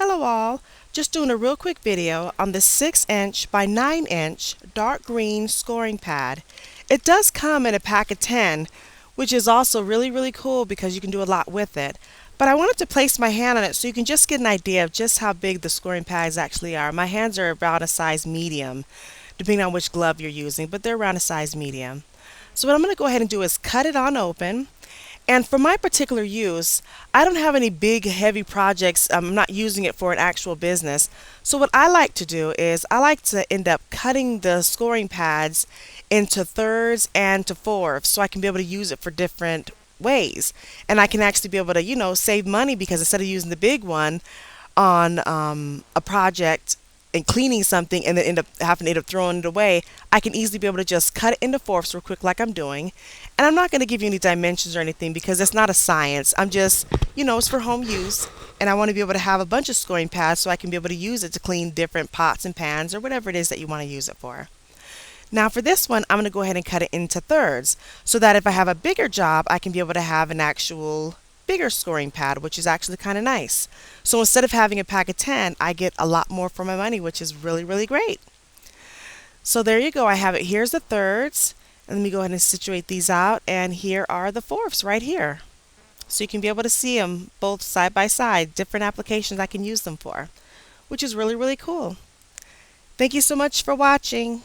Hello all, just doing a real quick video on this 6" by 9" dark green scoring pad. It does come in a pack of 10, which is also really cool because you can do a lot with it. But I wanted to place my hand on it so you can just get an idea of just how big the scoring pads actually are. My hands are around a size medium, depending on which glove you're using, but they're around a size medium. So what I'm going to go ahead and do is cut it on open. And for my particular use, I don't have any big heavy projects. I'm not using it for an actual business. So what I like to do is I like to end up cutting the scoring pads into thirds and to fourths so I can be able to use it for different ways. And I can actually be able to, save money because instead of using the big one on a project and cleaning something and then end up throwing it away, I can easily be able to just cut it into fourths real quick like I'm doing. And I'm not going to give you any dimensions or anything because it's not a science. I'm just, it's for home use. And I want to be able to have a bunch of scoring pads so I can be able to use it to clean different pots and pans or whatever it is that you want to use it for. Now for this one, I'm going to go ahead and cut it into thirds so that if I have a bigger job, I can be able to have an actual bigger scoring pad, which is actually kind of nice. So instead of having a pack of 10, I get a lot more for my money, which is really great. So there you go. I have it. Here's the thirds. And let me go ahead and situate these out. And here are the fourths right here. So you can be able to see them both side by side, different applications I can use them for, which is really cool. Thank you so much for watching.